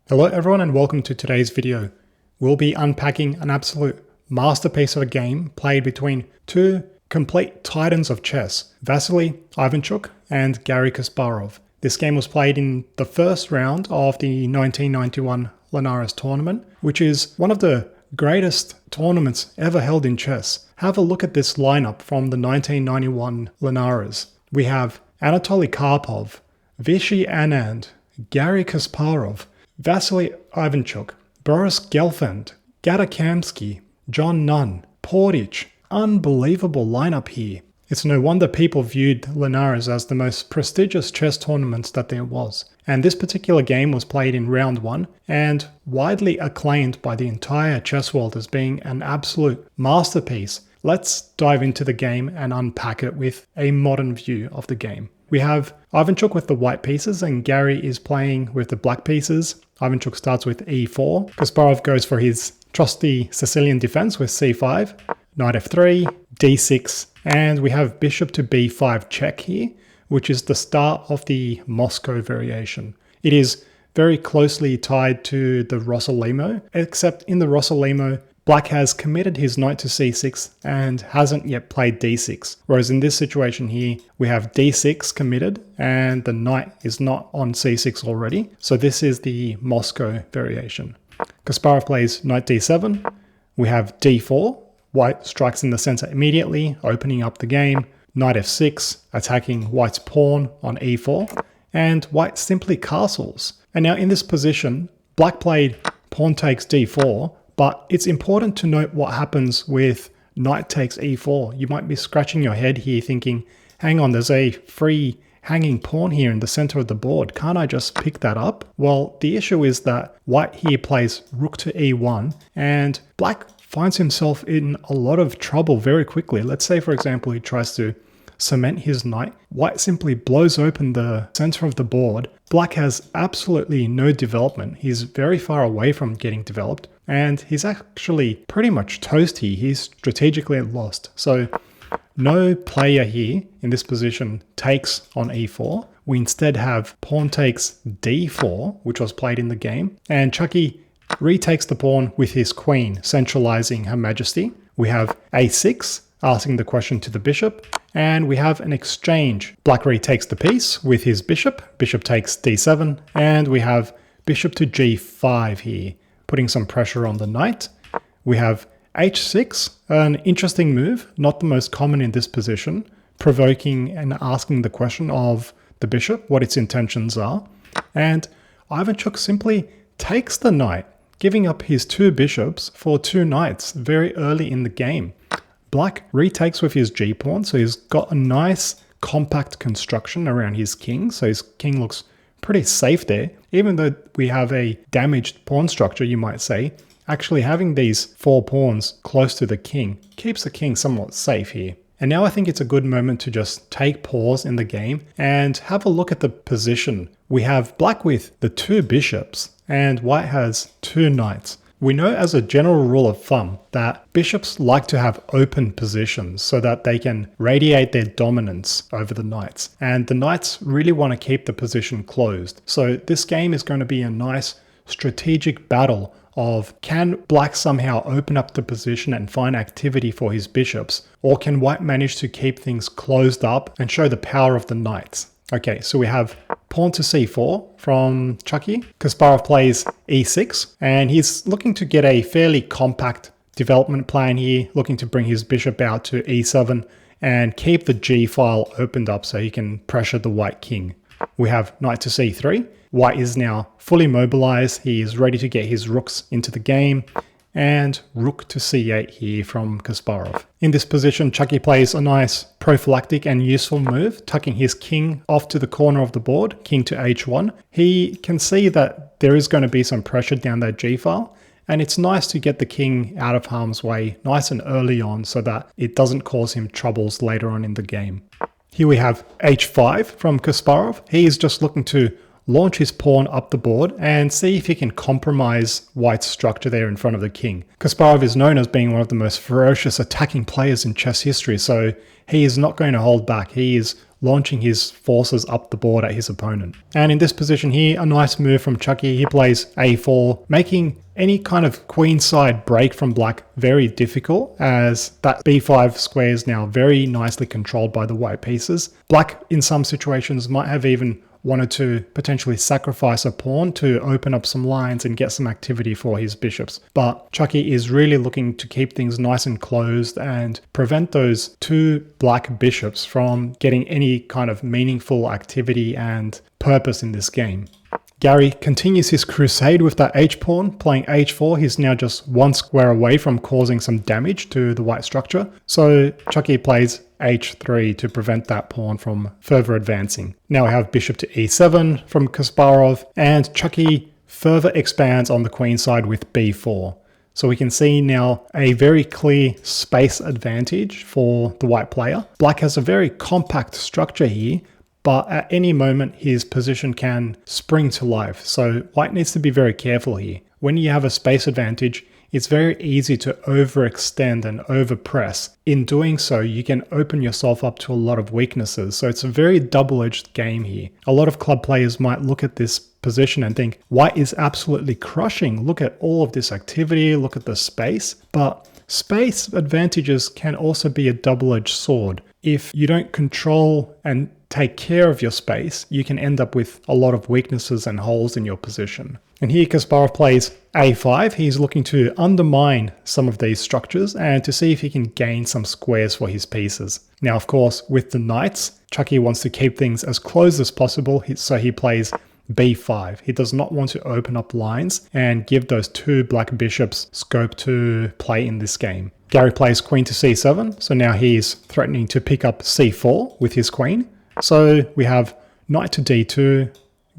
Hello everyone and welcome to today's video. We'll be unpacking an absolute masterpiece of a game played between two complete titans of chess, Vasily Ivanchuk and Garry Kasparov. This game was played in the first round of the 1991 Linares tournament, which is one of the greatest tournaments ever held in chess. Have a look at this lineup from the 1991 Linares. We have Anatoly Karpov, Vishy Anand, Garry Kasparov, Vasily Ivanchuk, Boris Gelfand, Gata Kamsky, John Nunn, Portich. Unbelievable lineup here. It's no wonder people viewed Linares as the most prestigious chess tournament that there was. And this particular game was played in round 1 and widely acclaimed by the entire chess world as being an absolute masterpiece. Let's dive into the game and unpack it with a modern view of the game. We have Ivanchuk with the white pieces and Garry is playing with the black pieces. Ivanchuk starts with e4. Kasparov goes for his trusty Sicilian defense with c5, knight f3, d6, and we have bishop to b5 check here, which is the start of the Moscow variation. It is very closely tied to the Rossolimo, except in the Rossolimo, Black has committed his knight to c6 and hasn't yet played d6. Whereas in this situation here, we have d6 committed and the knight is not on c6 already. So this is the Moscow variation. Kasparov plays knight d7. We have d4. White strikes in the center immediately, opening up the game. Knight f6, attacking white's pawn on e4. And white simply castles. And now in this position, Black played pawn takes d4. But it's important to note what happens with knight takes e4. You might be scratching your head here thinking, hang on, there's a free hanging pawn here in the center of the board. Can't I just pick that up? Well, the issue is that white here plays rook to e1 and black finds himself in a lot of trouble very quickly. Let's say, for example, he tries to cement his knight. White simply blows open the center of the board. Black has absolutely no development. He's very far away from getting developed. And he's actually pretty much toast here. He's strategically lost. So no player here in this position takes on e4. We instead have pawn takes d4, which was played in the game. And Chucky retakes the pawn with his queen, centralizing Her Majesty. We have a6, asking the question to the bishop. And we have an exchange. Black retakes the piece with his bishop. Bishop takes d7. And we have bishop to g5 here, putting some pressure on the knight. We have h6, an interesting move, not the most common in this position, provoking and asking the question of the bishop, what its intentions are. And Ivanchuk simply takes the knight, giving up his two bishops for two knights very early in the game. Black retakes with his g-pawn, so he's got a nice compact construction around his king, so his king looks pretty safe there. Even though we have a damaged pawn structure, you might say, actually having these four pawns close to the king keeps the king somewhat safe here. And now I think it's a good moment to just take pause in the game and have a look at the position. We have black with the two bishops and white has two knights. We know as a general rule of thumb that bishops like to have open positions so that they can radiate their dominance over the knights. And the knights really want to keep the position closed. So this game is going to be a nice strategic battle of, can black somehow open up the position and find activity for his bishops? Or can white manage to keep things closed up and show the power of the knights? Okay, so we have pawn to c4 from Chucky. Kasparov plays e6 and he's looking to get a fairly compact development plan here, looking to bring his bishop out to e7 and keep the g file opened up so he can pressure the white king. We have knight to c3. White is now fully mobilized. He is ready to get his rooks into the game. And rook to c8 here from Kasparov. In this position, Chucky plays a nice prophylactic and useful move, tucking his king off to the corner of the board, king to h1. He can see that there is going to be some pressure down that g-file, and it's nice to get the king out of harm's way nice and early on so that it doesn't cause him troubles later on in the game. Here we have h5 from Kasparov. He is just looking to launch his pawn up the board and see if he can compromise white's structure there in front of the king. Kasparov is known as being one of the most ferocious attacking players in chess history, so he is not going to hold back. He is launching his forces up the board at his opponent. And in this position here, a nice move from Chucky. He plays a4, making any kind of queenside break from black very difficult, as that b5 square is now very nicely controlled by the white pieces. Black in some situations might have even wanted to potentially sacrifice a pawn to open up some lines and get some activity for his bishops. But Chucky is really looking to keep things nice and closed and prevent those two black bishops from getting any kind of meaningful activity and purpose in this game. Gary continues his crusade with that h-pawn, playing h4. He's now just one square away from causing some damage to the white structure. So Chucky plays h3 to prevent that pawn from further advancing. Now we have bishop to e7 from Kasparov, and Chucky further expands on the queen side with b4. So we can see now a very clear space advantage for the white player. Black has a very compact structure here, but at any moment his position can spring to life. So white needs to be very careful here. When you have a space advantage, it's very easy to overextend and overpress. In doing so, you can open yourself up to a lot of weaknesses. So it's a very double-edged game here. A lot of club players might look at this position and think, white is absolutely crushing. Look at all of this activity, look at the space. But space advantages can also be a double-edged sword. If you don't control and take care of your space, you can end up with a lot of weaknesses and holes in your position. And here Kasparov plays a5. He's looking to undermine some of these structures and to see if he can gain some squares for his pieces. Now, of course, with the knights, Chucky wants to keep things as close as possible, so he plays b5. He does not want to open up lines and give those two black bishops scope to play in this game. Gary plays queen to c7, so now he's threatening to pick up c4 with his queen. So we have knight to d2,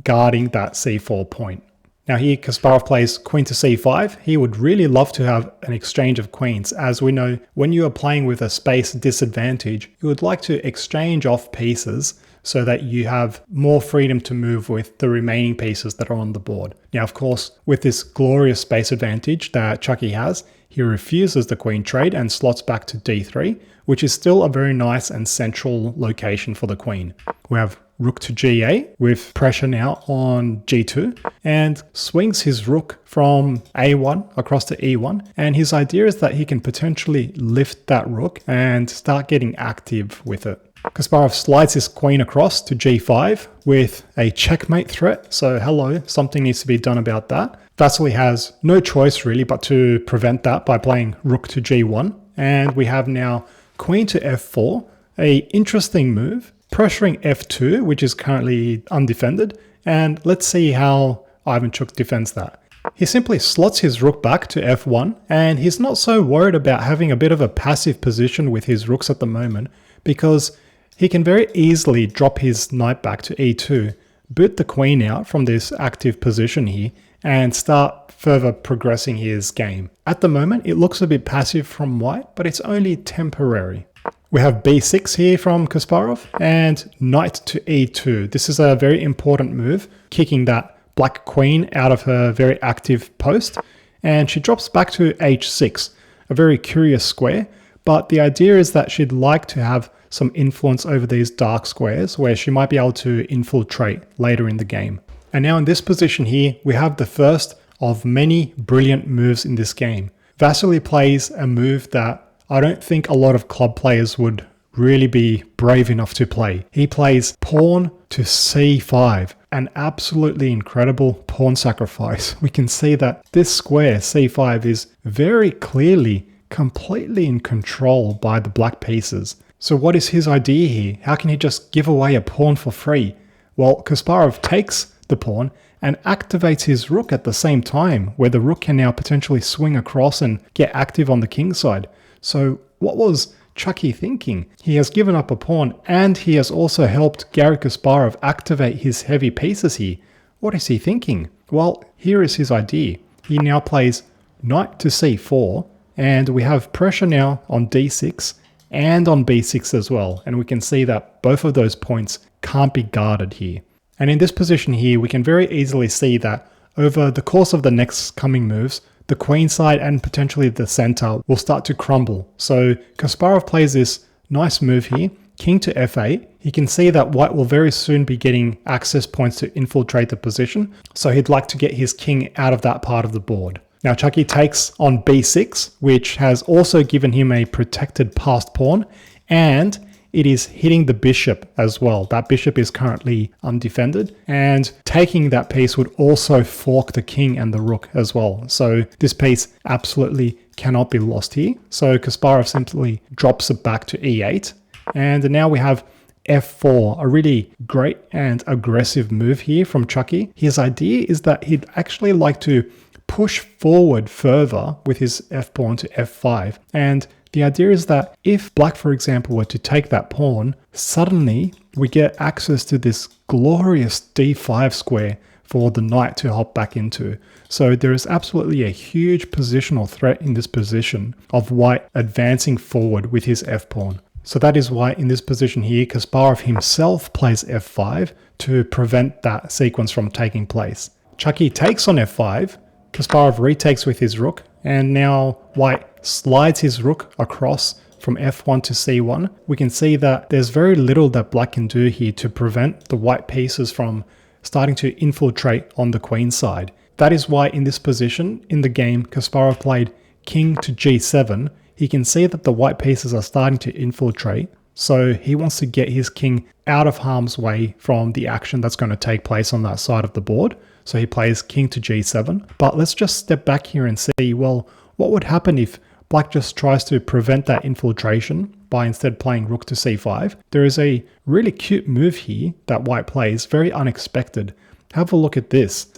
guarding that c4 point. Now here Kasparov plays queen to c5. He would really love to have an exchange of queens. As we know, when you are playing with a space disadvantage, you would like to exchange off pieces so that you have more freedom to move with the remaining pieces that are on the board. Now, of course, with this glorious space advantage that Chucky has, he refuses the queen trade and slots back to d3, which is still a very nice and central location for the queen. We have rook to ga with pressure now on g2, and swings his rook from a1 across to e1. And his idea is that he can potentially lift that rook and start getting active with it. Kasparov slides his queen across to g5 with a checkmate threat. So hello, something needs to be done about that. Vasily has no choice really but to prevent that by playing rook to g1. And we have now queen to f4, a interesting move, pressuring f2, which is currently undefended. And let's see how Ivanchuk defends that. He simply slots his rook back to f1, and he's not so worried about having a bit of a passive position with his rooks at the moment, because he can very easily drop his knight back to e2, boot the queen out from this active position here, and start further progressing his game. At the moment, it looks a bit passive from white, but it's only temporary. We have b6 here from Kasparov, and knight to e2. This is a very important move, kicking that black queen out of her very active post, and she drops back to h6, a very curious square, but the idea is that she'd like to have some influence over these dark squares where she might be able to infiltrate later in the game. And now in this position here, we have the first of many brilliant moves in this game. Vasily plays a move that I don't think a lot of club players would really be brave enough to play. He plays pawn to c5, an absolutely incredible pawn sacrifice. We can see that this square c5 is very clearly completely in control by the black pieces. So what is his idea here? How can he just give away a pawn for free? Well, Kasparov takes the pawn and activates his rook at the same time, where the rook can now potentially swing across and get active on the king side. So what was Chucky thinking? He has given up a pawn, and he has also helped Gary Kasparov activate his heavy pieces here. What is he thinking? Well, here is his idea. He now plays knight to c4, and we have pressure now on d6 and on b6 as well. And we can see that both of those points can't be guarded here. And in this position here, we can very easily see that over the course of the next coming moves, the queen side and potentially the center will start to crumble. So Kasparov plays this nice move here, king to f8, he can see that white will very soon be getting access points to infiltrate the position, so he'd like to get his king out of that part of the board. Now Chucky takes on b6, which has also given him a protected passed pawn, and it is hitting the bishop as well. That bishop is currently undefended, and taking that piece would also fork the king and the rook as well. So this piece absolutely cannot be lost here. So Kasparov simply drops it back to e8, and now we have f4, a really great and aggressive move here from Chucky. His idea is that he'd actually like to push forward further with his f-pawn to f5, and the idea is that if black, for example, were to take that pawn, suddenly we get access to this glorious d5 square for the knight to hop back into. So there is absolutely a huge positional threat in this position of white advancing forward with his f-pawn. So that is why in this position here, Kasparov himself plays f5 to prevent that sequence from taking place. Chucky takes on f5, Kasparov retakes with his rook, and now white slides his rook across from f1 to c1. We can see that there's very little that black can do here to prevent the white pieces from starting to infiltrate on the queen side. That is why in this position in the game, Kasparov played king to g7. He can see that the white pieces are starting to infiltrate, so he wants to get his king out of harm's way from the action that's going to take place on that side of the board. So he plays king to g7. But let's just step back here and see, well, what would happen if black just tries to prevent that infiltration by instead playing rook to c5? There is a really cute move here that white plays, very unexpected. Have a look at this.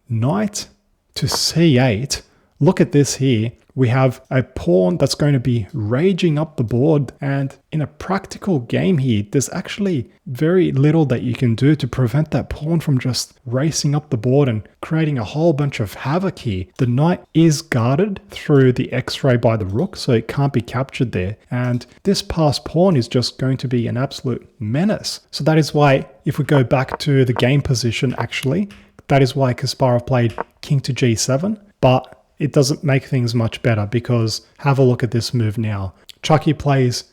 Knight to c8. Look at this here. We have a pawn that's going to be raging up the board, and in a practical game here, there's actually very little that you can do to prevent that pawn from just racing up the board and creating a whole bunch of havoc here. The knight is guarded through the x-ray by the rook, so it can't be captured there, and this passed pawn is just going to be an absolute menace. So that is why, if we go back to the game position actually, that is why Kasparov played king to g7, but it doesn't make things much better, because have a look at this move now. Chucky plays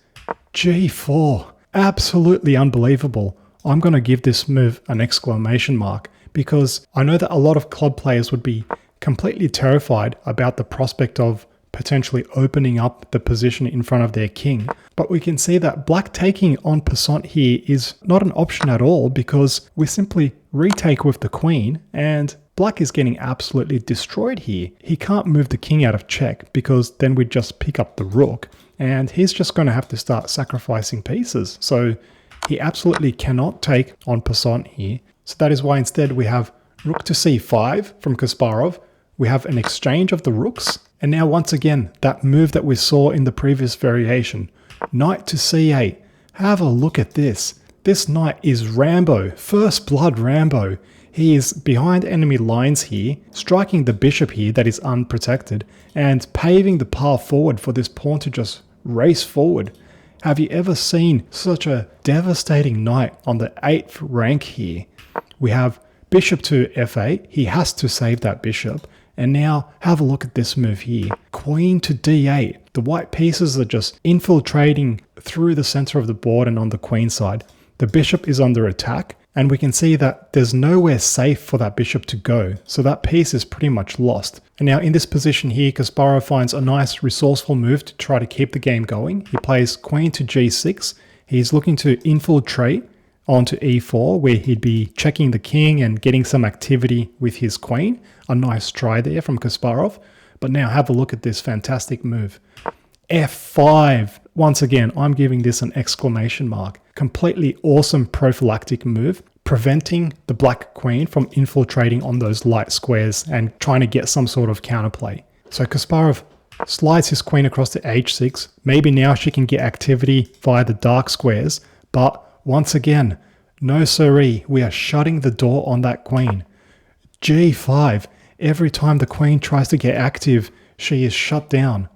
g4. Absolutely unbelievable. I'm going to give this move an exclamation mark, because I know that a lot of club players would be completely terrified about the prospect of potentially opening up the position in front of their king. But we can see that black taking en passant here is not an option at all, because we simply retake with the queen, and black is getting absolutely destroyed here. He can't move the king out of check, because then we'd just pick up the rook, and he's just going to have to start sacrificing pieces. So he absolutely cannot take en passant here. So that is why instead we have rook to c5 from Kasparov. We have an exchange of the rooks, and now once again that move that we saw in the previous variation, knight to c8. Have a look at this. This knight is Rambo, first blood Rambo. He is behind enemy lines here, striking the bishop here that is unprotected, and paving the path forward for this pawn to just race forward. Have you ever seen such a devastating knight on the 8th rank here? We have bishop to f8. He has to save that bishop. And now have a look at this move here. Queen to d8. The white pieces are just infiltrating through the center of the board and on the queen side. The bishop is under attack, and we can see that there's nowhere safe for that bishop to go. So that piece is pretty much lost. And now in this position here, Kasparov finds a nice resourceful move to try to keep the game going. He plays queen to g6. He's looking to infiltrate onto e4, where he'd be checking the king and getting some activity with his queen. A nice try there from Kasparov. But now have a look at this fantastic move. f5. Once again, I'm giving this an exclamation mark. Completely awesome prophylactic move, preventing the black queen from infiltrating on those light squares and trying to get some sort of counterplay. So Kasparov slides his queen across to h6. Maybe now she can get activity via the dark squares, but once again, no siree, we are shutting the door on that queen. g5. Every time the queen tries to get active, she is shut down.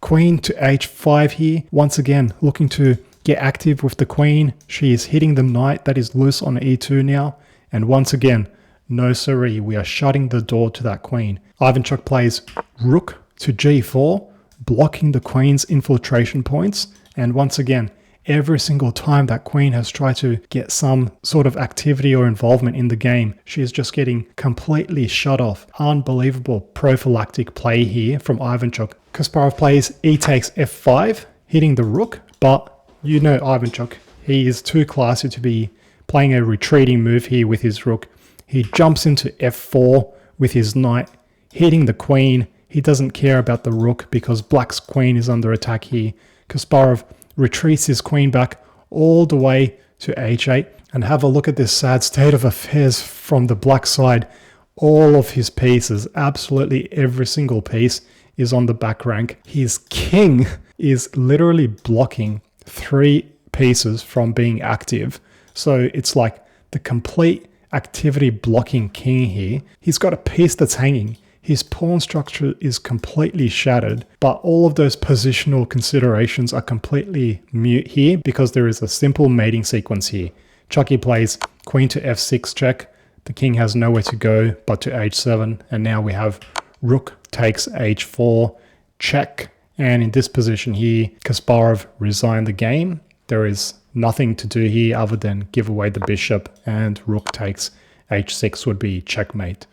Queen to h5 here. Once again, looking to get active with the queen. She is hitting the knight that is loose on e2 now. And once again, no siree, we are shutting the door to that queen. Ivanchuk plays rook to g4, blocking the queen's infiltration points. And once again, every single time that queen has tried to get some sort of activity or involvement in the game, she is just getting completely shut off. Unbelievable prophylactic play here from Ivanchuk. Kasparov plays e takes f5, hitting the rook, but you know Ivanchuk, he is too classy to be playing a retreating move here with his rook. He jumps into f4 with his knight, hitting the queen. He doesn't care about the rook because black's queen is under attack here. Kasparov retreats his queen back all the way to h8. And have a look at this sad state of affairs from the black side. All of his pieces, absolutely every single piece, is on the back rank. His king is literally blocking 3 pieces from being active. So it's like the complete activity blocking king here. He's got a piece that's hanging. His pawn structure is completely shattered, but all of those positional considerations are completely mute here because there is a simple mating sequence here. Chucky plays queen to f6 check. The king has nowhere to go but to h7, and now we have rook takes h4 check. And in this position here, Kasparov resigned the game. There is nothing to do here other than give away the bishop, and rook takes h6 would be checkmate.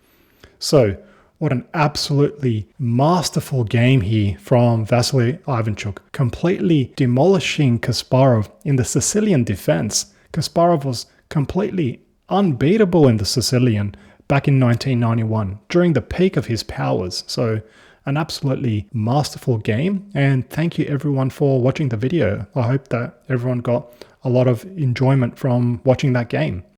So what an absolutely masterful game here from Vasily Ivanchuk, completely demolishing Kasparov in the Sicilian defense. Kasparov was completely unbeatable in the Sicilian back in 1991 during the peak of his powers. So an absolutely masterful game, and thank you everyone for watching the video. I hope that everyone got a lot of enjoyment from watching that game.